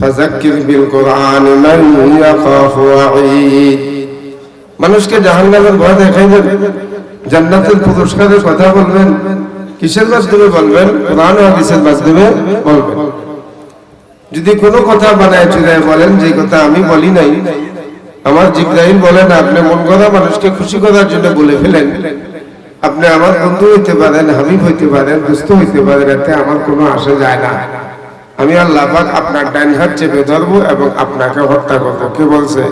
ফাযাক্কির বিল কুরআন মান ইয়াখাফু ওয়াঈদ। মানুষকে জাহান্নামের ভয় দেখাইবেন, জান্নাতের পুরস্কারের কথা বলবেন, কিসের মাধ্যমে বলবেন? কোরআন ও হাদিসের মাধ্যমে বলবেন। যদি কোনো কথা বানায় চুরায় বলেন যে কথা আমি বলি নাই, আমার জিবরাইল বলেন আপনি মন গড়া মানুষকে খুশি করার জন্য বলে ফেলেন, আপনি আমার বন্ধু হইতে পারেন, হাবিব হইতে পারেন, দোস্ত হইতে পারেন, এতে আমার কোনো আসে যায় না। আমি আল্লাহ পাক আপনার ডান হাত চেপে ধরবো এবং আপনাকে হত্যা করবো। কে বলছে?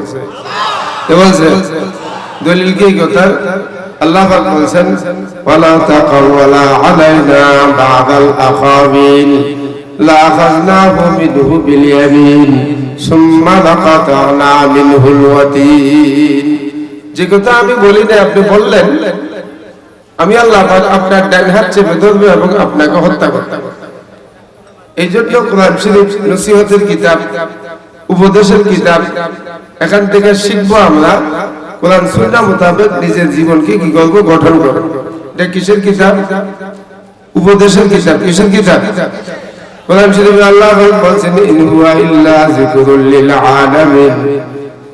কে বলছে? দলিল কি কথা? আল্লাহ পাক বলেন ওয়ালা তাকাওয়ালা আলাইনা বাদাল আখাবিন লা আখাযনাহু মিনহু বিল ইয়ামিন সুম্মা লাকাতানা মিনহুল ওয়াতিন। যে কথা আমি বলি না আপনি বললেন, আমি আল্লাহ পাক আপনার ডান হাত চেপে ধরবো এবং আপনাকে হত্যা করব। এই জন্য কোরআন শরীফ নসিহতের কিতাব, উপদেশের কিতাব। এখান থেকে শিখবো আমরা কোরআন সুন্নাহ মোতাবেক নিজের জীবনকে কি করব, গঠন করব। এটা কিসের কিতাব? উপদেশের কিতাব। কিসের কিতাব? কোরআন শরীফে আল্লাহ বলেছেন ইন হুয়া ইল্লা যিকরুল লিল আলামিন।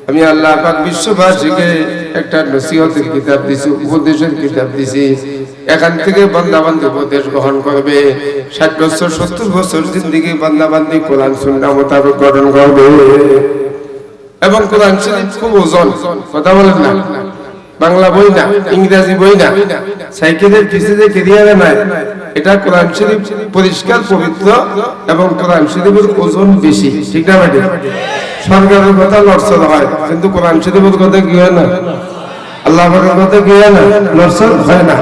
আমি আল্লাহ পাক বিশ্ববাসীকে একটা নসিহতের কিতাব দিছি, উপদেশের কিতাব দিছি। এখান থেকে বান্দাবান্দি উপদেশ গ্রহণ করবে। 60 বছর 70 বছর জিন্দেগি বান্দাবান্দি কোরআন সুন্নাহ মোতাবেক গঠন করবে। এবং কোরআন শরীফ খুব ওজন, কথা বলেন না, বাংলা বই না, ইংরেজি বই না, সাইকেলের পিছনে কেরিয়ারে নাই। এটা কোরআন শরীফ পরিষ্কার পবিত্র এবং কোরআন শরীফের ওজন বেশি। ঠিক না ভাই? সরকারের কথা লড়ছল হয়, কিন্তু কোরআন শরীফের কথা কি হয় না? আল্লাহ পাকের কথা কি হয় না? লড়ছল হয় না।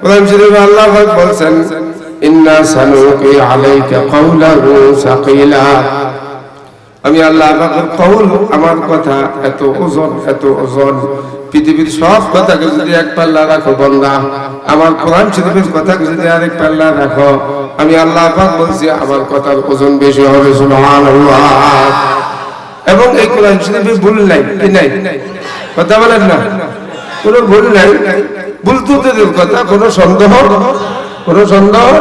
কোরআন শরীফে আল্লাহ পাক বলেন ইন্না সানুকি আলাইকা কাওলাহু সাকিলা। আমি আল্লাহ পাকের কওল, আমার কথা এত ওজন, এত ওজন। পৃথিবীর সব কথাকে যদি এক পাল্লা রাখো বান্দা, আমার কোরআন শরীফের কথাকে যদি আরেক পাল্লা রাখো, আমি আল্লাহ পাক বলছি আমার কথার ওজন বেশি হবে। সুবহানাল্লাহ। এবং এই কোরআন শরীফে ভুল নাই, কি নাই? কথা বলেন না, কোনো ভুল নাই। ভুল তো দূরের কথা, কোনো সন্দেহ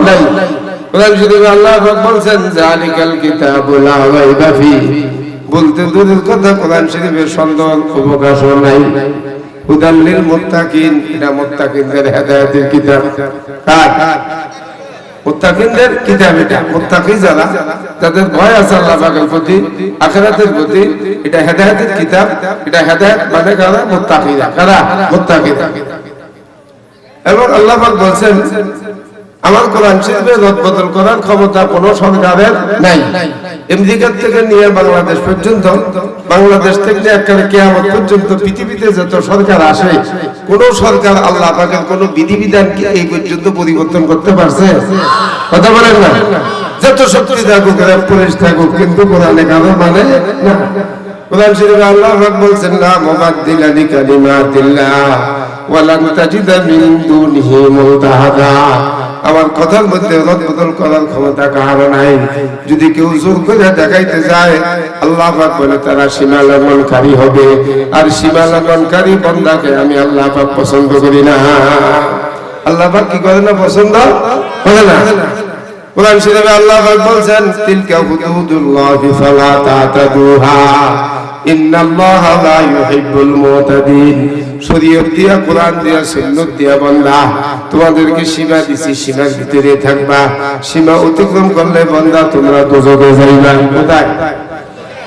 নাই। কোরআন শরীফে আল্লাহ পাক বলেন যালিকাল কিতাবু লা রাইবা ফীহি। বলতে দূরের কথা, কোরআন শরীফের সন্দেহ অবকাশ নাই। হুদাল লিল মুত্তাকিন, এটা মুত্তাকিনদের হেদায়েতের কিতাব। কার? মুত্তাকিনদের কিতাব। এটা মুত্তাকি যারা, যাদের ভয় আছে আল্লাহ পাকের প্রতি, আখিরাতের প্রতি, এটা হেদায়েতের কিতাব। এটা হেদায়েত মানে কারা? মুত্তাকিরা। কারা? মুত্তাকিরা। এবং আল্লাহ পাক বলেন আমার কোরআন শরীফে রদবদল করার ক্ষমতা কোন সরকারের নাই। আমেরিকা থেকে নিয়ে বাংলাদেশ পর্যন্ত, বাংলাদেশ থেকে একেবারে কিয়ামত পর্যন্ত পৃথিবীতে যত সরকার আসে, কোন সরকার আল্লাহ পাকের কোন বিধিবিধানকে এই পর্যন্ত পরিবর্তন করতে পারছে? কথা বলেন না। যত শক্তি থাকুক, পুলিশ থাকুক, কিন্তু কোরআনে কারো মানে না। কোরআন শরীফে আল্লাহ পাক বলেন লা মুবাদদিলা লিকালিমাতিল্লাহ ওয়া লান তাজিদা মিন দুনিহি মুলতাহাদা। আমার কথার মধ্যে রদবদল করার ক্ষমতা কার নাই। যদি কেউ জোর করে দেখাইতে যায়, আল্লাহ পাক বলে তারা সীমা লঙ্ঘনকারী হবে। আর সীমা লঙ্ঘনকারী বান্দাকে আমি আল্লাহ পাক পছন্দ করি না। আল্লাহ পাক কি করে না? পছন্দ করে না। কোরআন শরীফে আল্লাহ পাক বলেন তিলকা হুদুদুল্লাহি ফালা তাতাদুহা ইন্নাল্লাহা লা ইউহিব্বুল মুতাদিন। শরীয়ত দিয়া, কোরআন দিয়া, সুন্নাত দিয়া বান্দা তোমাদেরকে সীমা দিছি, সীমার ভিতরে থাকবা। সীমা অতিক্রম করলে বান্দা তোমরা দোজখে যাইবা। কোথায়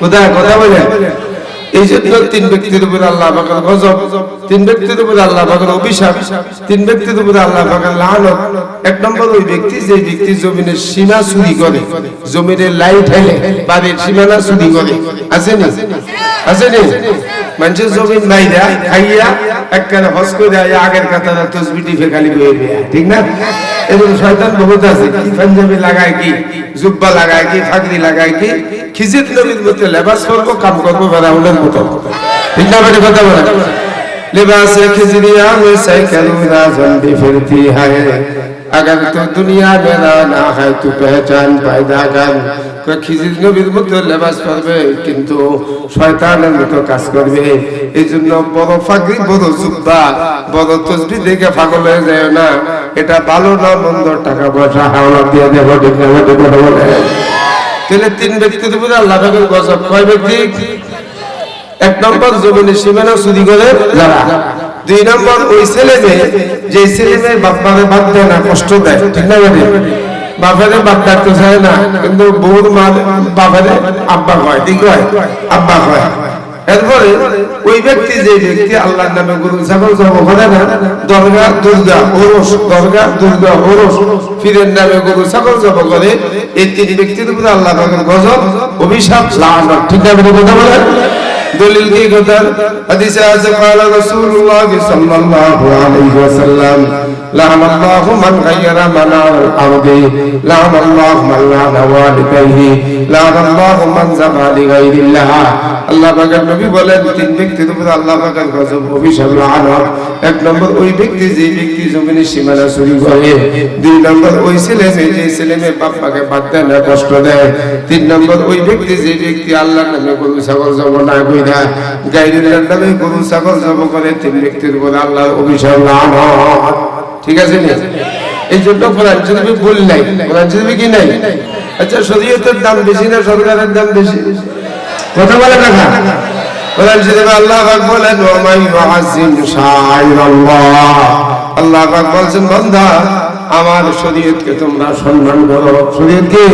কোথায়? কথা বলে। এই জন্য 3 ব্যক্তির উপর আল্লাহ পাকের গজব, 3 ব্যক্তির উপর আল্লাহ পাকের অভিশাপ, 3 ব্যক্তির উপর আল্লাহ পাকের লানত। 1 নম্বর ওই ব্যক্তি যে ব্যক্তি জমিনের সীমা চুরি করে, জমিনের লাইট হেলে বাড়ির সীমানা চুরি করে। আসেনি? আসেনি? মানুষের জমিন মাইরা খাইয়া একখানে হজ করে আগের কাতারা তসবিটি ফেকালি বয়ে দেয়া। ঠিক না? এবং শয়তান বহুত আছে, কি পাঞ্জাবি লাগায়, কি জুব্বা লাগায়, কি ফাগড়ি লাগায়, কি খিজির নবীর মতো লেবাস করবো, কাম করবো ফেরাউনের মতো। ঠিক না? বেটা কথা বলে লিবাসে খিজরিয়া মে সাইকেল রাজন भी फिरती है अगर तो दुनिया में ना है तू पहचान पैदा कर। খিজির নবীর মতো লেবাস পরবে, কিন্তু শয়তানের মতো কাজ করবে। এই জন্য বড় ফাগড়ি, বড় জুব্বা, বড় তসবিহ দেখে পাগল হয়ে যায় না। এটা ভালো না মন্দ, টাকা পয়সা হাওলা দিয়ে দেবো। ঠিক না? বলে তাহলে তিন ব্যক্তির উপরে আল্লাহ পাকের গজব। কয় ব্যক্তি? এক নম্বর জমিনের সীমানা চুরি করে যারা। দুই নম্বর ওই ছেলে মেয়ে, যে ছেলে মেয়ে বাপ্পারে বাদ দেয় না, কষ্ট দেয়, ঠিক না? বাপেরে বাদ ডাকতে চায় না, কিন্তু বউর মা বাপেরে আব্বা হয়, ঠিক হয়, আব্বা হয়। এরপরে ওই ব্যক্তি, যে ব্যক্তি আল্লাহর নামে গরু ছাগল জবাই করে না, দরগা দুর্গা ওরস, দরগা দুর্গা ওরস, পীরের নামে গরু ছাগল জবাই করে, এই তিন ব্যক্তির উপরে আল্লাহ পাকের গজব, অভিশাপ, লানত। ঠিক না? কথা বলেন। দলিল কি কথা? হাদিসে আছে قال رسول الله صلى الله عليه وسلم لعن الله من غير منار الارض لعن الله من لعن والديه لعن الله من ذبح لغير الله। আল্লাহ পাকের নবী বলেন তিন ব্যক্তির উপর আল্লাহ পাকের গজব, অভিশাপ, লানত। এক নম্বর ওই ব্যক্তি, যে ব্যক্তি জমিনের সীমানা চুরি করে। দুই নম্বর ওই ছেলে মেয়ে, যে ছেলে মেয়ে বাপ্পাকে বাদ দেয় না, কষ্ট দেয়। তিন নম্বর ওই ব্যক্তি, যে ব্যক্তি আল্লাহর নামে গরু ছাগল জবাই না করে গায়রুল্লাহর নামে গরু ছাগল জবাই করে, তিন ব্যক্তির উপর আল্লাহর অভিশাপ, লানত। ঠিক আছে না? এই জন্য কোরআন শরীফে ভুল নাই। কোরআন শরীফে কি নাই? আচ্ছা, শরীয়তের দাম বেশি না সরকারের দাম বেশি? কথা বলে না। কোরআন শরীফে আল্লাহ পাক বলেন ওয়া মান ইউআযিম শাআইরাল্লাহ। আল্লাহ পাক বলেন বান্দা, আমার শরীয়তকে তোমরা সম্মান করো, শরীয়তকে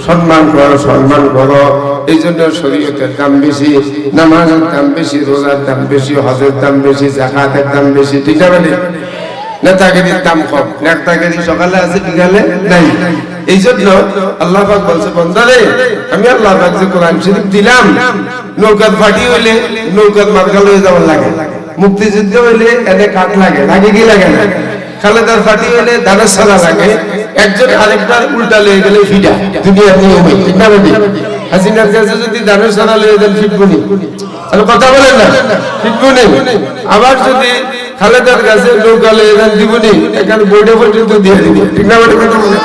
সম্মান করো, সম্মান করো। এই জন্য শরীয়তের দাম বেশি, নামাজের দাম বেশি, রোজার দাম বেশি, হজের দাম বেশি, যাকাতের দাম বেশি। ঠিক আছে? নেতাগিরির দাম কম। নেতাগিরি সকালে আছে, বিকালে নাই। এই জন্য আল্লাহ পাক বলছে বান্দারে, আমি আল্লাহ পাক যে কোরআন শরীফ দিলাম, নৌকার ফাটি হইলে নৌকার মার্কা লয়ে যাওয়ার লাগে, মুক্তিযুদ্ধ হইলে এনে কাঠ লাগে, লাগে কি লাগে না? খালেদার ফাটি হইলে ধানের সারা লাগে, একজন আরেকবার উল্টা লয়ে গেলে ফিটা। দুনিয়ার নিয়মে, ঠিক না? হাসিনার কাছে যদি ধানের সারা লয়ে দেন ফিটবুনি, আর কথা বলেন না, ফিটবুনি। আবার যদি খালেদার কাছে নৌকা লয়ে দেন দিবনি, এখানে বইটা পর্যন্ত দিয়ে দিবি, ঠিক না? কথা বলে।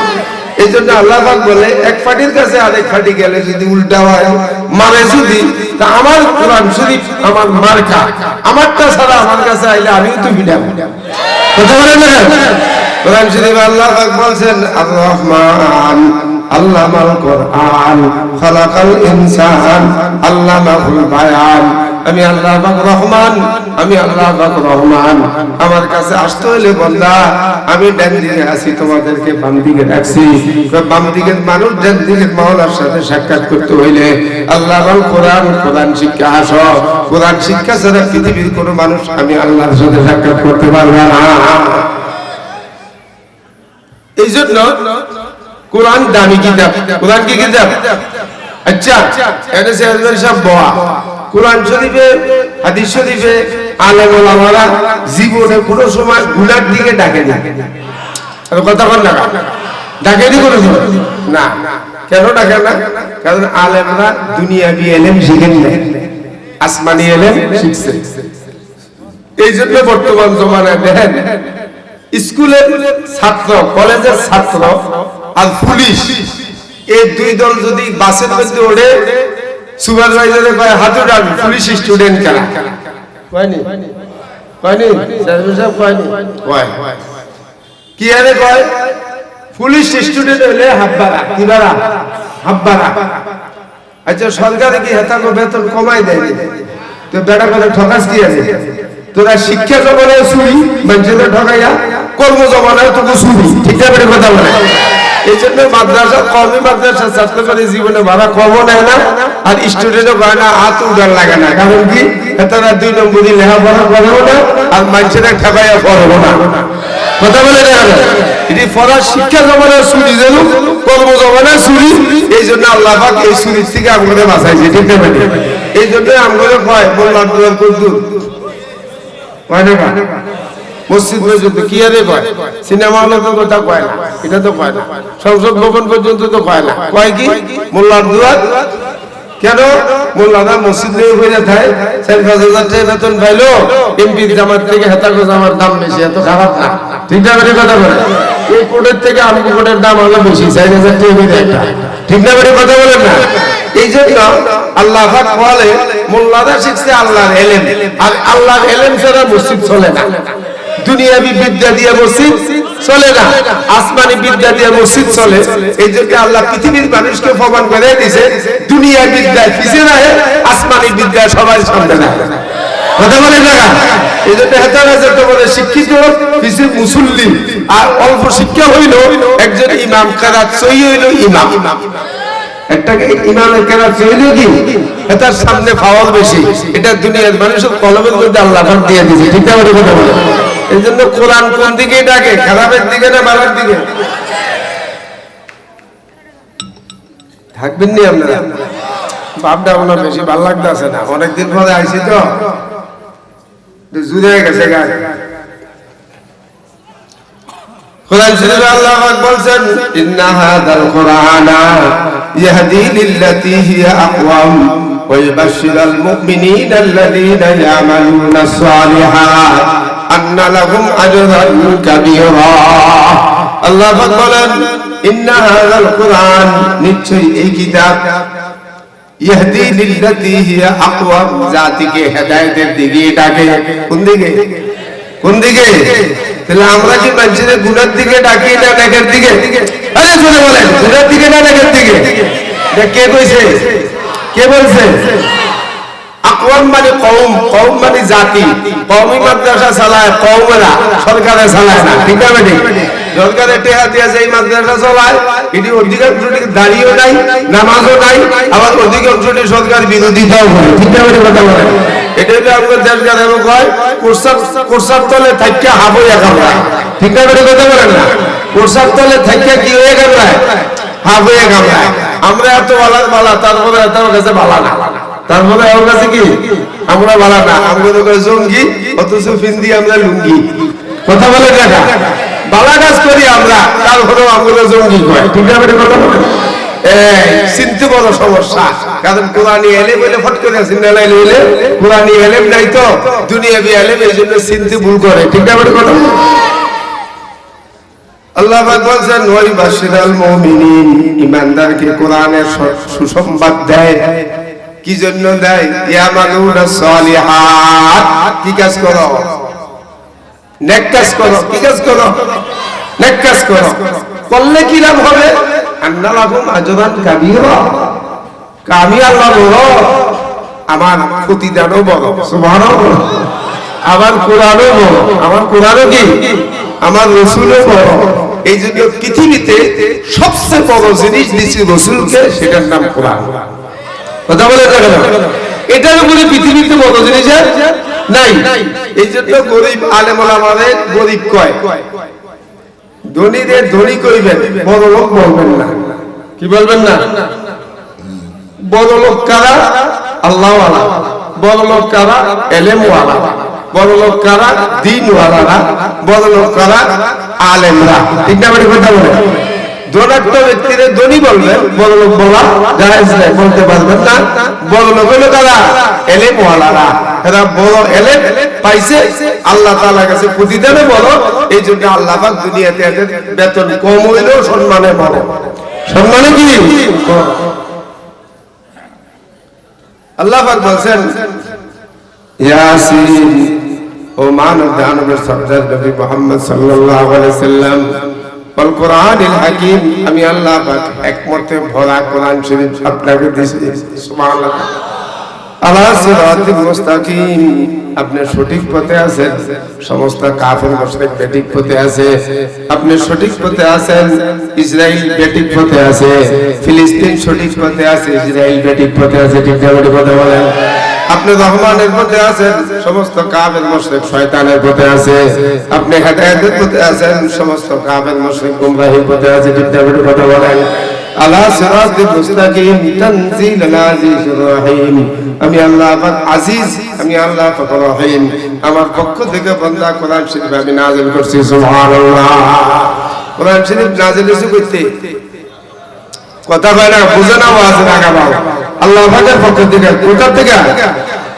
এই জন্য আল্লাহ পাক বলে এক ফাটির কাছে আরেক ফাটি গেলে যদি উল্টা হয়, মারে যদি, তা আমার কোরআন শরীফ আমার মার্কা, আমারটা ছাড়া আমার কাছে আইলে আমিও তো ফিটাবো। কথা বলেন না? কোরআন শরীফ আল্লাহ পাক বলছেন আর রহমান আল্লামাল কোরআন খালাকাল ইনসান আল্লামাহুল বায়ান। আমি আল্লাহ পাক রহমান, আমি আল্লাহ পাক রহমান। আমার কাছে আসতে হইলে বান্দা, আমি ডান দিকে আছি, তোমাদেরকে বাম দিকে রাখছি। বাম দিকের মানুষ ডান দিকের মাওলার সাথে সাক্ষাৎ করতে হইলে আল্লাহ পাক কোরআন, কোরআন শিক্ষা আসো। কোরআন শিক্ষা ছাড়া পৃথিবীর কোনো মানুষ আমি আল্লাহর সাথে সাক্ষাৎ করতে পারবে না। এই জন্য কোরআন দামি কিতাব। কোরআন কি কিতাব? আচ্ছা, এটা সেজদার সব বয়া। কোরআন শরীফে, হাদিস শরীফে আলেম ওলামারা জীবনে কোনো সময় গুনার দিকে ডাকে না। কথা বল না, ডাকে নি কোনো সময় না। কেন ডাকে না? কারণ আলেমরা দুনিয়াবি ইলম শিখেন না, আসমানি ইলম শিখছে। এই জন্য বর্তমান জমানায় দেখেন, স্কুলের ছাত্র, কলেজের ছাত্র আর পুলিশ, এই দুই দল যদি বাসের মধ্যে ওঠে, সুপারভাইজারে কয় হাত উঠান, পুলিশ স্টুডেন্ট কারা? কয়নি? কয়নি? সাহেব কয়নি? কয়। কি আরে কয়? পুলিশ স্টুডেন্ট হলে হাব্বারা। কি বারা? হাব্বারা। আচ্ছা, সরকারে কি হেতাকো বেতন কমাই দেয়? তো বেটা করে ঠকাস কি আছে? তোরা শিক্ষা জমানায় চুরি, মানুষের ঠকাইয়া, কর্ম জমানায় তোকে চুরি। ঠিক আছে? কথা বলে। এই জন্য মাদ্রাসা, কমই মাদ্রাসা ছাত্রছাত্রী জীবনে ভাড়া কমও নেয় না, আর স্টুডেন্টও কয় না, হাত উঠার লাগে না। কারণ কি? তারা 2 নম্বরই লেখাপড়া করেও না, আর মানুষের ঠকাইয়া পড়বো না। কথা বলে না? এটি পড়ার শিক্ষা জমানায় চুরি, যেন কর্ম জমানায় চুরি। এই জন্য আল্লাহ পাক এই চুরির থেকে আমাদের বাঁচাইছে। ঠিক না? এই জন্য আমাদের কয় মোল্লার দুয়ার কদ্দুর কয় না? মসজিদ পর্যন্ত কি আরে কয়? সিনেমা হলের কথা কয় না, এটা তো কয় না। সংসদ ভবন পর্যন্ত তো কয় না। কয় কি? মোল্লার দুয়ার। কেন? মোল্লারা মসজিদ নিয়ে হয়ে যায়, 4-5 হাজার টাকা বেতন পাইলো, এমপির জামাত থেকে হেতাকো জামার দাম বেশি, এত খারাপ না। ঠিক না? কথা বলে। এই কোটের থেকে আমগো কোটের দাম হলো বেশি, 4,000 টাকা বেড়ে একটা। ঠিক না? কথা বলেন না? এই জন্য আল্লাহ পাক বলে মোল্লারা শিখছে আল্লাহর ইলম, আর আল্লাহর ইলম ছাড়া মসজিদ চলে না। দুনিয়াবি বিদ্যা দিয়ে মসজিদ চলে না, আসমানি বিদ্যা দিয়ে মসজিদ চলে। এই জন্য আল্লাহ পৃথিবীর মানুষকে প্রমাণ করে দিয়েছে দুনিয়া বিদ্যায় পিছিয়ে রাখে, আসমানি বিদ্যায় সবাই সামনে রাখে। কথা বলে না? এই জন্য বলে শিক্ষিত কিছু মুসল্লি আর অল্প শিক্ষা হইল একজন ইমাম কেরাত সই হইল ইমাম, একটাকে ইমামের কেরাত সই হইল কি এটার সামনে ফাওয়াল বেশি। এটা দুনিয়ার মানুষের কলমের মধ্যে আল্লাহ পাক দিয়ে দিয়েছে। ঠিক না? কথা বলে। এই জন্য কোরআন কোন দিকে ডাকে, খারাপের দিকে না ভালোর দিকে? থাকবেন নি আপনারা? বাপটা আপনার বেশি ভালো লাগতেছে না, অনেকদিন পরে আইসি তো জুড়ে গেছে গাছ। কোরআন শরীফে আল্লাহ পাক বলছেন ইন্না হাদাল কুরআনা ইয়াহদি লিল্লাতী হিয়া আকওয়াম ওয়া ইউবাশশিরুল মুমিনিনা আল্লাযীনা ইয়ামালুনাস সালিহাত আন্না লাহুম আজরান কাবীরা। আল্লাহ পাক বলেন ইন্না হাদাল কুরআন, নিশ্চয়ই এই কিতাব ইয়াহদি লিল্লাতী হিয়া আকওয়াম, জাতিকে হেদায়েতের দিকে ডাকে। কোন দিকে? কোন দিকে? তাহলে আমরা কি মানুষের গুনার দিকে ডাকি না নেকের দিকে? আরে জোরে বলেন, গুনার দিকে না নেকের দিকে? কে কইছে? কে বলছে? আকওয়াম মানে কওম, কওম মানে জাতি। কওমি মাদ্রাসা চালায় কওমেরা, সরকারে চালায় না। ঠিক আছে? সরকারের টেহা দিয়ে যে মাদ্রাসা চলায় এটি অধিকাংশটি দাঁড়িয়েও নাই, নামাজও নাই, আবার অধিকাংশটি সরকার বিরোধিতাও করে। ঠিক আছে? কথা বলেন। এটা হলো আমাদের দেশ গাদানো কয় কোরসার তলে থাইকা হাবইয়া কামড়ায়। ঠিক আছে? কথা বলেন না? কোরসার তলে থাইকা কি হয়ে কামড়ায়? হাবইয়া কামড়ায়। আমরা এত বালার বালা, তারপরে এত কাছে বালা না, তারপরে আমার কাছে কি আমরা বালা না, আমাদের কাছে জঙ্গি, অথচ ফিন্দি আমরা লুঙ্গি। কথা বলে দেখা বালা কাজ করি আমরা, তারপরেও আমরা জঙ্গি কয়। ঠিক আছে? কথা বলে চিনতে বড় সমস্যা, কারণ কোরআনি এলেম বলে ফট করে চিন্তাইলে কোরআনি এলেম নাই তো দুনিয়াবি এলেম, এই জন্য চিনতে ভুল করে। ঠিক আছে? কথা আল্লাহ পাক বলছেন ওয়া ইউবাশশিরুল মুমিনিন, ঈমানদারকে কোরআনের সুসংবাদ দেয়। কি জন্য দেয়? ইয়ামালুনাস সালিহাত, কি কাজ করো? নেক কাজ করো। কি কাজ করো? নেক কাজ করো। করলে কি লাভ হবে? আন্না লাহুম আজরান কাবীরা, আমি আল্লাহ বড়, আমার প্রতিদানও বড়। সুবহানাল্লাহ। আমার কোরআনও বড়, আমার কোরআনও কি আমার রাসূলও বড়। এই জন্য পৃথিবীতে সবচেয়ে বড় জিনিস দিয়েছে রাসূলকে, সেটার নাম কোরআন। কথা বলে দেখেন, এটার উপরে পৃথিবীতে বড় জিনিস নাই। এই জন্য গরিব আলেম ওলামাদের গরিব কয়, ধনীদের ধনী কইবেন, বড় লোক বলবেন না। কি বলবেন না? বড় লোক কারা? আল্লাহ ওয়ালা। বড় লোক কারা? এলেম ওয়ালা। বড় লোক কারা? দ্বীন ওয়ালারা। বড় লোক কারা? আলেমরা। ঠিক না? কথা বলে ধনাত্ম ব্যক্তিদের ধনী বলবেন, বড় লোক বলা জায়েজ নাই, বলতে পারবেন না। বড় লোক হলো কারা? এলেম ওয়ালারা। এরা বড় এলেম পাইছে, আল্লাহ তাআলার কাছে প্রতিদানে বড়। এই জন্য আল্লাহ পাক দুনিয়াতে এদের বেতন কম হইলেও সম্মানে বড়। সম্মানে কি? আল্লাহ পাক বলেন ইয়াসিন, ও মানব দানবের সরদার নবী মুহাম্মদ সাল্লাল্লাহু আলাইহি সাল্লাম, ওয়াল কোরআনিল হাকীম, আমি আল্লাহ পাক একমতে ভরা কোরআন শরীফ আপনাকে দিয়েছি। সুবহানাল্লাহ। আলা সিরাতিল মুস্তাকিম, আপনি সঠিক পথে আছেন, সমস্ত কাফের মুশরিক বেঠিক পথে আছে। আপনি সঠিক পথে আছেন, ইসরাইল বেঠিক পথে আছে, ফিলিস্তিন সঠিক পথে আছে, ইসরাইল বেঠিক পথে আছে। ঠিক না? কথা বলেন। আপনি রহমানের পথে আছেন, সমস্ত কাফের মুশরিক শয়তানের পথে আছে। আপনি হেদায়েতের পথে আছেন, সমস্ত কাফের মুশরিক গুমরাহির পথে আছে। ঠিক না? কথা বলেন। আলা সিরাতিল মুস্তাকিম তানজিলুল আজিজুর রহিম, আমি আল্লাহ পাক আজিজ, আমি আল্লাহ পাক রহিম, আমার পক্ষ থেকে বান্দা কোরআন শরীফ আমি নাযিল করছি। সুবহানাল্লাহ। কোরআন শরীফ নাযিল হইছে কইতে কথা বলে না, বুঝে না, ওয়াজ রাখা বাবা আল্লাহ পাকের পক্ষ থেকে। কোথা থেকে?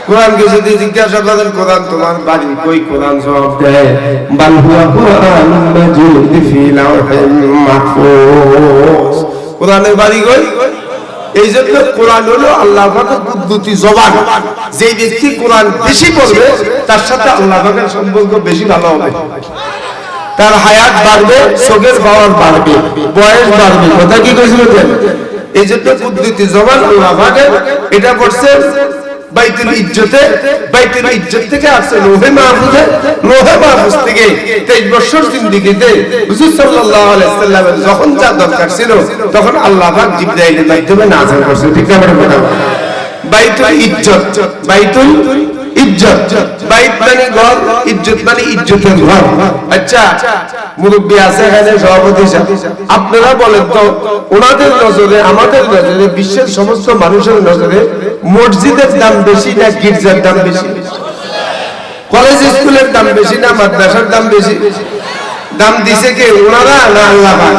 কোরআনকে যদি জিজ্ঞাসা করেন কোরআন তোমার বাড়ি কই, কোরআন জবাব দেয় বাল হুয়া কুরআনুন মাজিদ ফি লাওহিন মাহফুজ। কোরআনের বাড়ি কই? এই জন্য কোরআন হলো আল্লাহ পাকের কুদরতি জবান। যে ব্যক্তি কোরআন বেশি পড়বে তার সাথে আল্লাহ পাকের সম্পর্ক বেশি ভালো হবে। তার হায়াত বাড়বে, চোখের পাওয়ার বাড়বে, বয়স বাড়বে। কথা কি কইছিলেন? এই জন্য কুদরতি জবান আল্লাহ পাকের এটা পড়ছে বাইতুল ইজ্জতে, বাইতুল ইজ্জত থেকে আসছে লোহে মাহফুজে, লোহে মাহফুজ থেকে 23 বছর জিন্দেগিতে হুজুর সাল্লাল্লাহু আলাইহি ওয়াসাল্লামের যখন যা দরকার ছিল তখন আল্লাহ পাক জিবরাইলের মাধ্যমে নাযিল করছে। ঠিক না কথা? বাইতুল ইজ্জত, বাইতুল ইজ্জত, বাইত মানে ঘর, ইজ্জত মানে ইজ্জতের ঘর। আচ্ছা, মুরব্বি আছে এখানে, সভাপতি সাহেব, আপনারা বলেন তো ওনাদের নজরে আমাদের নজরে বিশ্বের সমস্ত মানুষের নজরে মসজিদের দাম বেশি না গির্জার দাম বেশি? কলেজ স্কুলের দাম বেশি না মাদ্রাসার দাম বেশি? দাম দিছে কে, ওনারা না আল্লাহ পাক?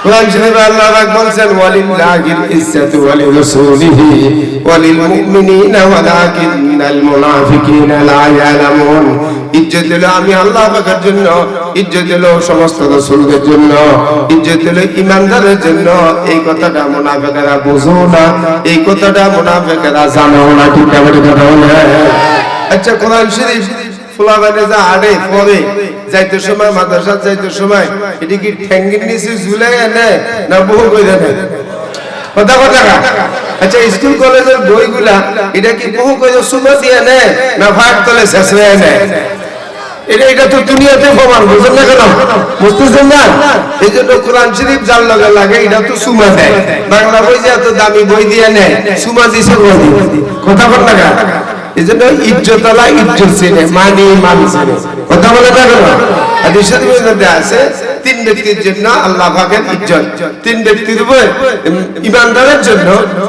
কোরআন শরীফে আল্লাহ পাক বলেন ওয়ালিল্লাহিল ইজ্জাতু ওয়া লিরাসূলিহি ওয়া লিল মুমিনিনা ওয়ালাকিন্নাল মুনাফিকিনা লা ইয়ালামুন। ইজ্জত হলো আমি আল্লাহ পাকের জন্য, ইজ্জত হলো সমস্ত রাসূলদের জন্য, ইজ্জত হলো ঈমানদারের জন্য। এই কথাটা মুনাফিকেরা বুঝো না, এই কথাটা মুনাফিকেরা জানো না। ঠিক না কথা বলে? আচ্ছা, কোরআন শরীফ ফুলাবানে যা আড়ে পরে যাইতে সময়, মাদ্রাসা যাইতে সময় এটি কি ঠ্যাঙ্গির নিচে ঝুলাই আনে না বহু কইরা নেয়? কথা কথা। আচ্ছা, স্কুল কলেজের বইগুলা এটা কি বহু কইরা সুমা দিয়ে নেয় না ভাগ তলে শেষরে নেয়? এটা তো দুনিয়াতে প্রমাণ, বুঝেন না কেন? বুঝতেছেন না? এই জন্য কোরআন শরীফ যার লগে লাগে এটা তো সুমা দেয়। বাংলা বই যে এত দামি বই দিয়ে নেয়, সুমা দিছে কথা বল না। এই জন্য ইজ্জত আলা ইজ্জত চিনে, মানি মান চিনে। কথা বলে থাকো না? হাদিসের মধ্যে আছে তিন ব্যক্তির জন্য আল্লাহ পাকের ইজ্জত, তিন ব্যক্তির উপর ঈমানদারের জন্য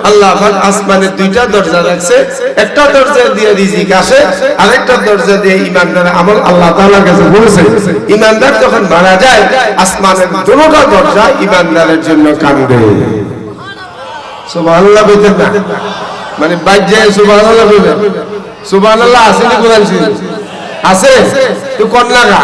আল্লাহ পাক আসমানের দুইটা দরজা রাখছে। একটা দরজা দিয়ে রিজিক আসে, আরেকটা দরজা দিয়ে ঈমানদারের আমল আল্লাহ তাআলার কাছে পৌঁছে। ঈমানদার যখন মারা যায় আসমানের দুটো দরজা ঈমানদারের জন্য কান্দে। সুবহানাল্লাহ বলতেন না? মানে বাজ্যে সুবহানাল্লাহ বলবেন। সুবহানাল্লাহ আছে না কোরআন শরীফ? আছে তো কোন লাগা?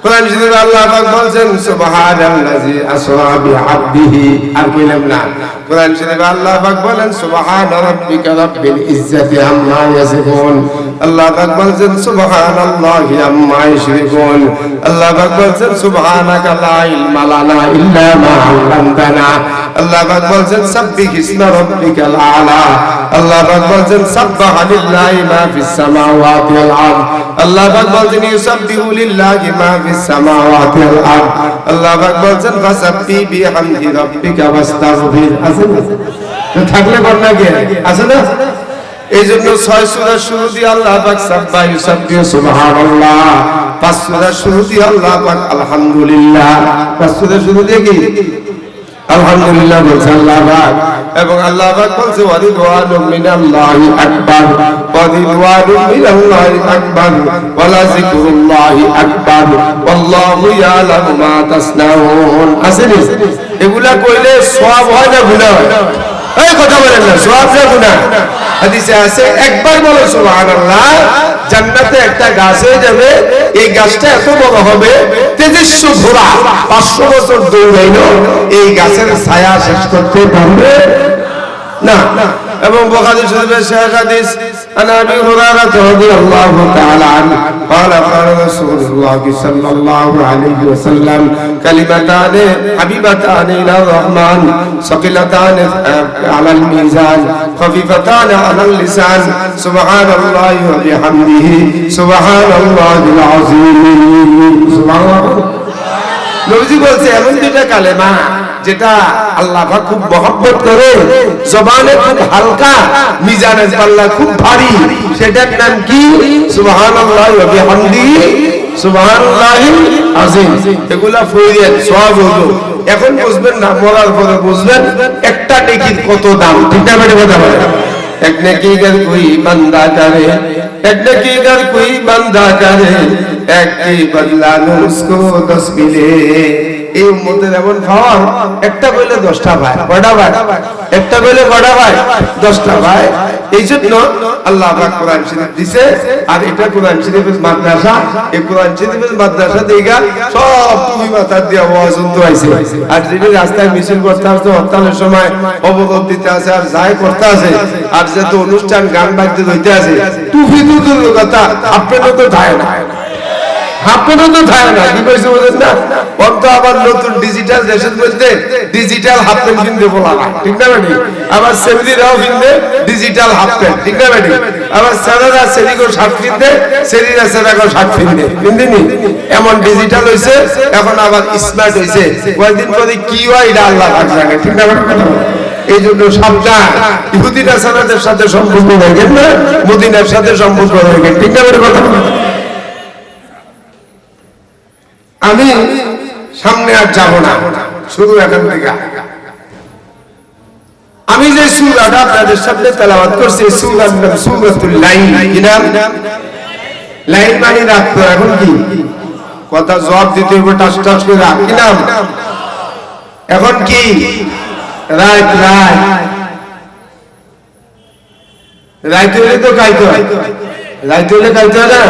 কোরআন শরীফে আল্লাহ পাক বলেন সুবহানাল্লাযী আসরা বিআবদিহি, আর কইলাম না? কোরআন শরীফে আল্লাহ পাক বলেন সুবহান রাব্বিকা রাব্বিল ইজ্জাতি আম্মা ইয়াসিফুন। আল্লাহ পাক বলেন সুবহানাল্লাহি আম্মা ইউশরিকুন। আল্লাহ পাক বলেন সুবহানাকা লা ইলমা লানা ইল্লা মা আল্লামতানা। আল্লাহ পাক বলেন সাব্বিহ ইসমা রাব্বিকাল আলা। আল্লাহ পাক বলেন সাব্বাহা লিল্লাহি মা ফিস সামাওয়াতি ওয়াল আরদ। আল্লাহ পাক বলেন ইউসাব্বিহু লিল্লাহি মা ফিস সামাওয়াতি ওয়াল আরদ। আল্লাহ পাক বলেন ফাসাব্বিহ বিহামদি রাব্বিকা ওয়াস্তাগফির। আছে না? তো থাকলে বলনা কে আছে না? এই জন্য 6 সূরা শুরু দিয়ে আল্লাহ পাক সাব্বাহ ইউসাব্বিহু সুবহানাল্লাহ, 5 সূরা শুরু দিয়ে আল্লাহ পাক আলহামদুলিল্লাহ, 5 সূরা শুরু দিয়ে কি আলহামদুলিল্লাহ বলছে আল্লাহ পাক। এবং আল্লাহ পাক বলছে ওয়ারিদওয়ানু মিনাল্লাহি আকবার, ওয়ারিদওয়ানু মিনাল্লাহি আকবার ওয়ালা যিকরুল্লাহি আকবার ওয়াল্লাহু ইয়ালামু মা তাসনাউন। আসেনি? এগুলা কইলে সওয়াব হয় না গুনাহ হয়? এই কথা বলেন না, সওয়াব না গুনাহ? হাদিসে আছে একবার বলো সুবহানাল্লাহ, জান্নাতে একটা গাছ হয়ে যাবে, এই গাছটা এত বড় হবে তেজস্ব ঘোড়া 500 বছর দৌড়াইলো এই গাছের ছায়া শেষ করতে পারবে না। এবং বুখারী শরীফের শেষ হাদিস আন আবি হুরায়রা রাদিয়াল্লাহু তাআলা আনহু قال قال رسول الله صلى الله عليه وسلم كلمتان حبيبتان الى الرحمن ثقيلتان على الميزان خفيفتان على اللسان سبحان الله وبحمده سبحان الله العظيم। সুবহান আল্লাহ। নবীজি বলছে এমন দুইটা কালেমা যেটা আল্লাহ পাক খুব মহব্বত করে, জবানে খুব হালকা, মিজানের পাল্লা খুব ভারী। সেটার নাম কি? সুবহানাল্লাহি ওয়া বিহামদিহি সুবহানাল্লাহিল আযীম। এগুলা ফয়রের সওয়াব হলো। এখন বুঝবেন না, মরার পরে বুঝবেন একটা নেকির কত দাম। ঠিক না বেটা কথা বলে? এক নেকি গার কোই বান্দা করে, এক নেকি গার কোই বান্দা করে, এক কি বদলা উসকো 10 মিলে। এই উম্মতের এমন পাওয়ার, একটা কইলে 10টা ভাই, কয়টা ভাই? একটা কইলে কয়টা ভাই? 10টা ভাই। এই জন্য আল্লাহ পাক কোরআন শরীফ দিছে। আর এটা কোরআন শরীফের মাদ্রাসা। এই কোরআন শরীফের মাদ্রাসা দেইগা সব টুপি মাথা দিয়া ওয়াজ শুনতে আইছে। আর যদি রাস্তায় মিছিল করতে আসছে, হরতালের সময় অবরোধ দিতে আছে, আর যাই করতে আছে, আর যত অনুষ্ঠান গান বাজতে হইতে আছে, টুপি তো দূরের কথা আপনাদের তো ধায় না। হাফেনও তো থাকে না, কি কইছে বুঝেন না? অন্ত আবার নতুন ডিজিটাল দেশের মধ্যে ডিজিটাল হাফেন কিনতে বলা হয়, ঠিক না বেটি? আবার সেমিদিরাও কিনতে ডিজিটাল হাফেন, ঠিক না বেটি? আবার সেরারা সেরিগো শার্ট কিনতে, সেরিরা সেরাগো শার্ট কিনতে, কিনদিনি? এমন ডিজিটাল হইছে, এখন আবার স্মার্ট হইছে। কয়েকদিন পরে কি হয় এটা আল্লাহ পাক জানে, ঠিক না বেটি? এই জন্য সাবধান, ইহুদি নাসারাদের সাথে সম্পর্ক রাখেন না, মদিনার সাথে সম্পর্ক রাখেন, ঠিক না বেটি? কথা আমি সামনে আর যাব না, শুরু এখান থেকে। আমি যে সূরাটা আপনাদের সামনে তেলাওয়াত করছি, সূরার নাম সূরাতুল লাইল। কি নাম? লাইল মানে রাত। এখন কি কথা জবাব দিতে হবে টাস টাস করে। কি নাম? এখন কি রাত? রাত হলে তো গাইতে হয়, রাত হলে গাইতে হয় না?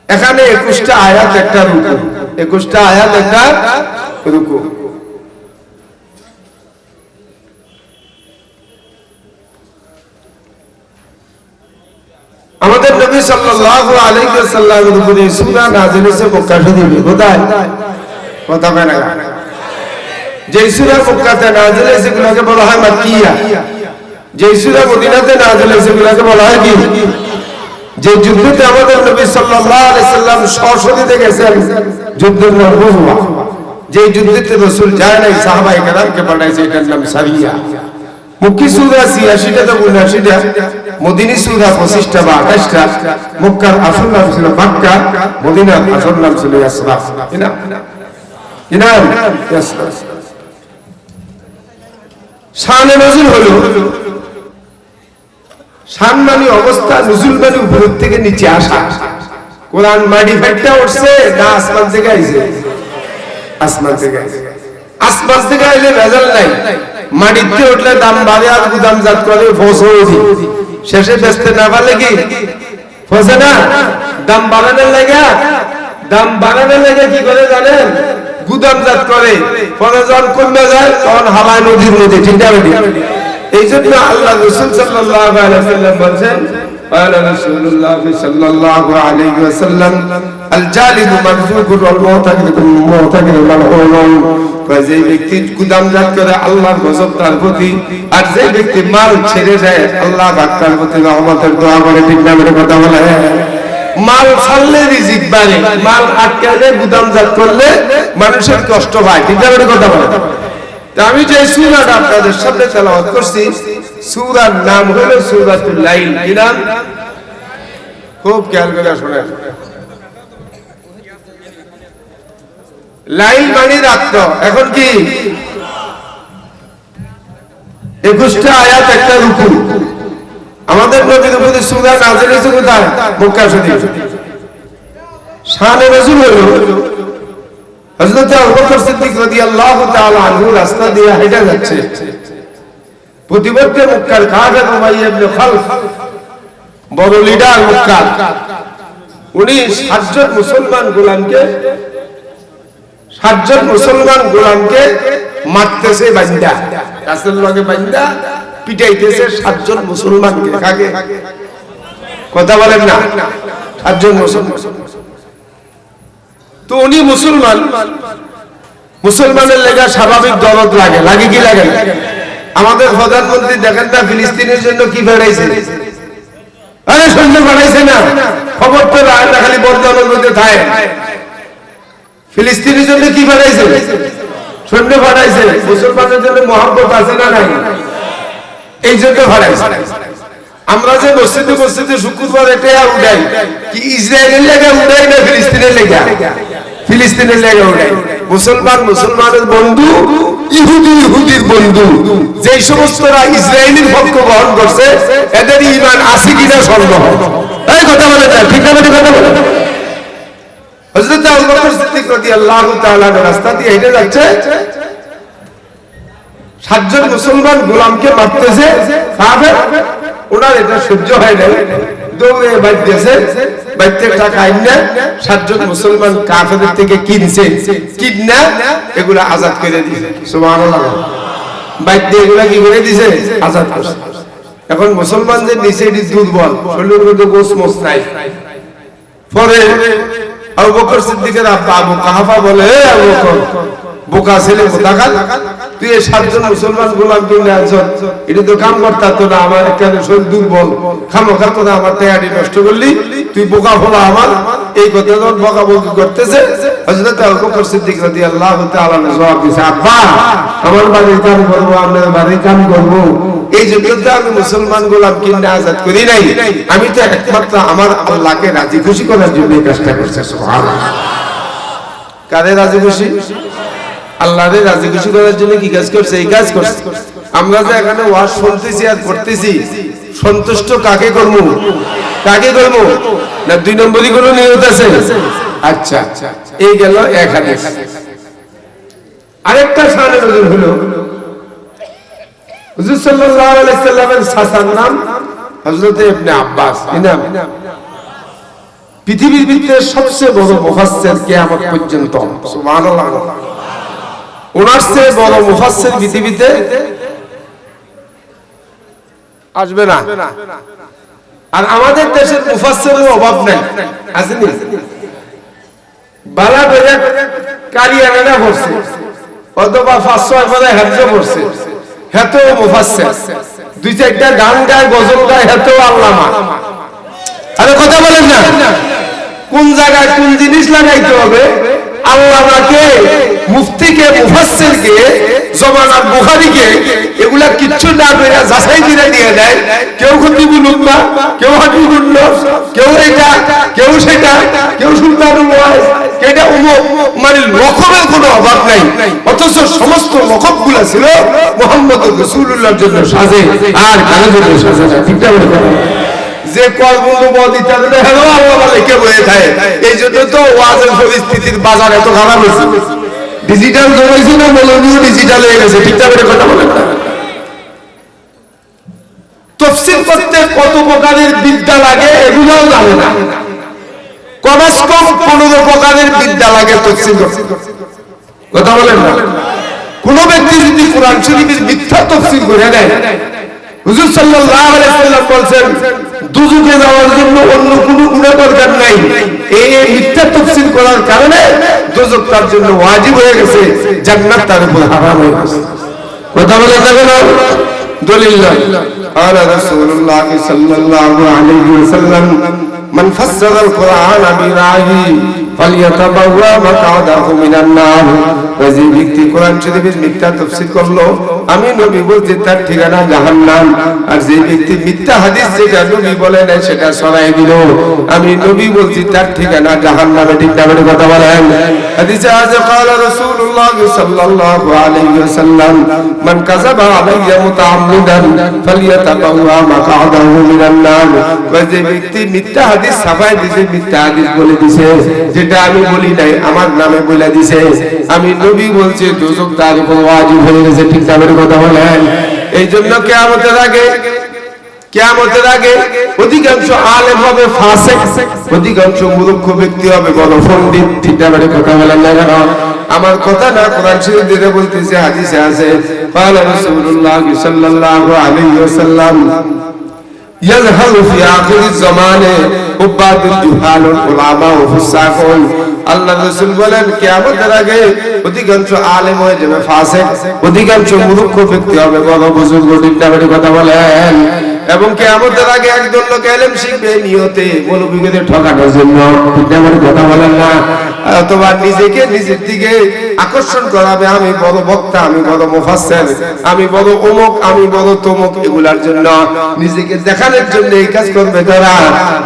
এখানে 21টা আয়াত একটা রুকু, 21টা আয়াত একটা রুকু। আমাদের নবী সাল্লাল্লাহু আলাইহি ওয়াসাল্লামের উপরে সূরা নাযিল হয়েছে মক্কা শরীফে। কোথায়? কথা বলে না। যে সূরা মক্কাতে নাযিল হয়েছে সেগুলোকে বলা হয় মাক্কিয়া, যে সূরা মদিনাতে নাযিল হয়েছে সেগুলোকে বলা হয় কি? যে যুদ্ধে আমাদের নবী সাল্লাল্লাহু আলাইহি সাল্লাম সশরীরে গেছেন, যুদ্ধের নাম হুজওয়া। যে যুদ্ধে রাসূল যায় নাই, সাহাবায়ে কেরামকে পাঠাইছে, এটার নাম সারিয়া। মক্কি সূরা ৮৬টা তো ৭৯টা, মদিনী সূরা ২৫টা বা ২৮টা। মক্কার আসল নাম ছিল মক্কা, মদিনার আসল নাম ছিল ইয়াসরাব। কি নাম? ইয়াসরাব। শানে নজুল হলো, শান মানে অবস্থা, নুজুল মানে উপর থেকে নিচে আসা। কোরআন মডিফাইডটা উঠছে না আসমান থেকে আইছে? আসমান থেকে আইছে। আসমান থেকে আইলে ভেজাল নাই, মাটিতে উঠলে দাম বাড়ে আর গুদাম জাত করে ফসল শেষে বেচতে না পারলে কি ফসে না? দাম বাড়ানোর লাগে কি করে জানেন? গুদাম জাত করে, পরে যখন কমে যায় তখন হাওয়ায় নদীর মধ্যে, ঠিক না? এই জন্য আল্লাহ রাসূল সাল্লাল্লাহু আলাইহি ওয়াসাল্লাম বলেন, قال رسول الله صلى الله عليه وسلم الجالد مرزوق والمعتقد ملعون। যে ব্যক্তি গুদামজাত করে আল্লাহর গজব তার প্রতি, আর যে ব্যক্তি মাল ছেড়ে দেয় আল্লাহ পাক তার প্রতি রহমতের দোয়া করে, ঠিক না? মেরে কথা বলে। মাল ছাড়লে রিজিক বাড়ে, মাল আটকালে গুদামজাত করলে মানুষের কষ্ট হয়, ঠিক না? মেরে কথা বলে। আমি যে সূরাটা আপনাদের সামনে তেলাওয়াত করছি, সূরার নাম হলো সূরাতুল লাইল। কি নাম? খুব খেয়াল করে শুনেন। লাইল মানে রাত্র। এখন কি 21টা আয়াত একটা রুকু। আমাদের নবীর উপরে সূরা নাযিল হয়েছে কোথায়? মক্কা শরীফ। শানে নজুল হলো হযরত আবু বকর সিদ্দিক রাদিয়াল্লাহু তাআলা আনহু রাস্তা দিয়ে হেঁটে যাচ্ছে, প্রতিমধ্যে মক্কার কাফের উমাইয়া ইবনে খালফ, বড় লিডার মক্কার, উনি 7 মুসলমান গোলামকে মারতেছে বান্দা, রাসূল লগে বান্দা পিটাইতেছে 7 জন মুসলমানকে। কাকে? কথা বলেন না? 7 জন মুসলমান। তো উনি মুসলমানের লেগা স্বাভাবিক দরদ লাগে, লাগে কি লাগে? আমাদের প্রধানমন্ত্রী দেখেন না ফিলিস্তিনের জন্য কি বেড়াইছে? আরে সৈন্য বাড়াইছে না, খবর তো খালি বর্তমানের মধ্যে থাকে। ফিলিস্তিনের জন্য কি বাড়াইছে? সৈন্য বাড়াইছে। মুসলমানের জন্য মহব্বত আছে না নাই? এই জন্য বাড়াইছে। আমরা যে মসজিদে শুক্রবার এটা উঠাই, কি ইসরায়েলের লেগে উঠাই না ফিলিস্তিনের লেগে? ফিলিস্তিনের লেগে উঠাই। মুসলমানের বন্ধু, ইহুদির বন্ধু। যে সমস্তরা ইসরায়েলের পক্ষ গ্রহণ করছে এদের ঈমান আছে কিনা সন্দেহ। এই কথা বলে না, ঠিক না? কথা বলে। হযরত আবু বকর সিদ্দিক রাদিয়াল্লাহু তাআলা রাস্তা দিয়ে হেঁটে যাচ্ছে, 7 জন মুসলমান গোলামকে মারতেছে কাফের। ওনার এটা সহ্য হয় না, দৌড়ে বাইতেছে, বাইতে টাকা আইনা 7 জন মুসলমান কাফেরদের থেকে কিনছে, কিনা এগুলা আজাদ করে দিয়েছে। সুবহানাল্লাহ। বাইতে এগুলা কি করে দিয়েছে? আজাদ করছে। এখন মুসলমানদের নিচে দুর্বল, শরীরের মধ্যে গোশ মোস নাই, পরে আবু বকর সিদ্দিকের আব্বা আবু কাহাফা বলে, হে আবু বকর, বোকা ছেলে কোথাকার, তুই এই 7 জন মুসলমান গোলাম কিনে আনছ, এটা তো কাম করতে তো না, আমার এখানে শরীর দুর্বল, খামোখা তোরা আমার টায়ারি নষ্ট করলি, তুই বোকা হলো আমার। এই কথা যখন বোকা বকি করতেছে, হযরত আবু বকর সিদ্দিক রাদিয়াল্লাহু তাআলা জবাব দিয়েছে, আব্বা আমার বাড়ির কাম করবো, আপনার বাড়ির কাম করবো, এই জন্য তো আমি মুসলমান গোলাম কিনে আজাদ করি নাই, আমি তো একমাত্র আমার আল্লাহকে রাজি খুশি করার জন্য এই কাজটা করছি। সুবহানাল্লাহ। কারে রাজি খুশি? আল্লাহরে রাজি খুশি করার জন্য কি কাজ করছে? এই কাজ করছে। আমরা যে এখানে ওয়াজ শুনতেছি আর করতেছি, সন্তুষ্ট কাকে করব? কাকে করব? না 2 নম্বরই কোনো নিয়ত আছে? আচ্ছা, এই গেল এক হাদিস। আরেকটা শানে নজর হলো, হুজুর সাল্লাল্লাহু আলাইহি সাল্লামের চাচার নাম হযরত ইবনে আব্বাস। কি নাম? পৃথিবীর ভিতরে সবচেয়ে বড় মুফাসসির কিয়ামত পর্যন্ত। সুবহানাল্লাহ। ওনার চেয়ে বড় মুফাসসির পৃথিবীতে আসবে না। আর আমাদের দেশের মুফাসসিরের অভাব নাই, আসেনি? বালা বেজা কারিয়ানা পড়ছে, অথবা 5-6 পরে হাফেজ পড়ছে, হেতো মুফাসসির। 2-4টা গান গায়, গজল গায়, হেতো আল্লামা। আরে কথা বলেন না, কোন জায়গায় কোন জিনিস লাগাইতে হবে? আল্লামাকে, মুফতিকে, মুফাসসিরকে, জমানার বুখারীকে এগুলা কিচ্ছু না করে যাচাই করে দিয়ে দেয়। কেউ খতিবুল উম্মাহ, কেউ হাবিবুল নফস, কেউ এটা, কেউ সেটা, কেউ সুলতানুল ওয়াইজ, কেটা উমুক, মানে লকবের কোনো অভাব নাই। অথচ সমস্ত লকবগুলো ছিল মুহাম্মদুর রাসূলুল্লাহর জন্য সাজে, আর কারোর জন্য সাজে না। ঠিক না? যে কলবন্ধু বদিতা দিলে হ্যালো আল্লাহ বলে কে বয়ে থাকে। এই জন্য তো ওয়াজের পরিস্থিতির বাজার এত খারাপ হয়েছে। ডিজিটাল জমাইছে না, মৌলভীও ডিজিটাল হয়ে গেছে। ঠিক না? কথা বলেন না। তাফসীর করতে কত প্রকারের বিদ্যা লাগে এগুলোও জানে না। কমাস কম 15 প্রকারের বিদ্যা লাগে তাফসীর করতে। কথা বলেন না। কোন ব্যক্তি যদি কোরআন শরীফের মিথ্যা তাফসীর করে দেয়, হুজুর সাল্লাল্লাহু আলাইহি ওয়াসাল্লাম বলেন দুজকে যাওয়ার জন্য অন্য কোনো গুনাহ দরকার নাই। এই মিথ্যা তাফসীর করার কারণে দুজক তার জন্য ওয়াজিব হয়ে গেছে, জান্নাত তার উপর হারাম হয়ে গেছে। কথা বলেন না কেন? দলিল قال رسول الله صلى الله عليه وسلم من فسر القرآن برأيه فليتبوأ مقعده من النار। যে ব্যক্তি কোরআন শরীফের মিথ্যা তাফসীর করলো, আমি নবী বলছি তার ঠিকানা জাহান্নাম। আর যে ব্যক্তি মিথ্যা হাদিস যেটা নবী বলে না সেটা সরাই দিল, আমি নবী বলছি তার ঠিকানা জাহান্নামে। ঠিক না? কথা বলেন। হাদিসে আছে قال رسول الله صلى الله عليه وسلم من كذب علي متعمدا فليتبوأ مقعده من النار। যে ব্যক্তি মিথ্যা হাদিস ছাপাই দিয়েছে, মিথ্যা হাদিস বলে দিয়েছে, যেটা আমি বলি নাই, আমার নামে বলে দিয়েছে, আমি নবী বলছি দুজক তার উপর ওয়াজিব হয়ে গেছে। ঠিক না? কথা বলেন। এই জন্য কিয়ামতের আগে অধিকাংশ আলেম হবে ফাসিক, অধিকাংশ মূর্খ ব্যক্তি হবে বড় পণ্ডিত। ঠিক না? কথা বলেন না কেন? আমার কথা না, কোরআন শরীফ দিয়ে বলতেছে, হাদিসে আছে قال رسول الله صلى الله عليه وسلم يظهر في آخر الزمان عباد الجهال والعلماء والفساق। আল্লাহ রাসূল বলেন কিয়ামতের আগে অধিকাংশ আলেম হয়ে যাবে ফাসিক, অধিকাংশ মূর্খ ব্যক্তি হবে বড় বুজুর্গ। ঠিক না? কথা বলেন। এবং কিয়ামতের আগে একদল লোক ইলম শিখবে নিয়তে মৌলভীদের ঠকানোর জন্য। ঠিক না? কথা বলেন না। অথবা নিজেকে নিজের দিকে আকর্ষণ করাবে, আমি বড় বক্তা, আমি বড় মুফাসসির, আমি বড় অমুক, আমি বড় তমুক, এগুলার জন্য নিজেকে দেখানোর জন্য এই কাজ করবে তারা।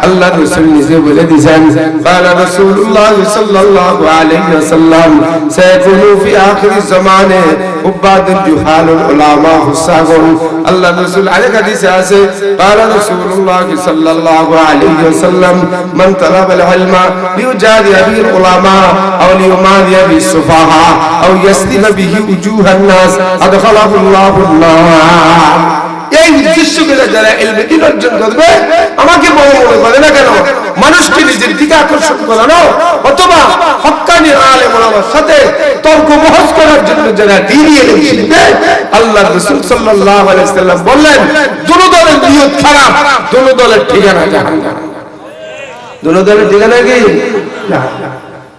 আল্লাহ রাসূল নিজে বলে দিয়েছেন قال رسول الله صلى الله عليه وسلم سيكون في آخر الزمان عباد الجهال والعلماء والفساق। আল্লাহ রাসূল আরেক হাদিসে আছে قال رسول الله صلى الله عليه وسلم من طلب العلم ليجادل به العلماء أو ليماري به السفهاء أو يسلب به وجوه الناس أدخله الله النار। এই উদ্দেশ্য করে যারা ইলম অর্জন করবে, আমাকে বড় মনে করে না কেন, মানুষকে নিজের দিকে আকর্ষণ করানো অথবা হক্কানি আলেম ওলামার সাথে তর্ক বহস করার জন্য যারা দ্বীনি ইলম শিখবে, আল্লাহর রাসূল সাল্লাল্লাহু আলাইহি ওয়াসাল্লাম বললেন দুনো দলের নিয়ত খারাপ, দুনো দলের ঠিকানা জাহান্নাম। দুনো দলে ঠিক নাকি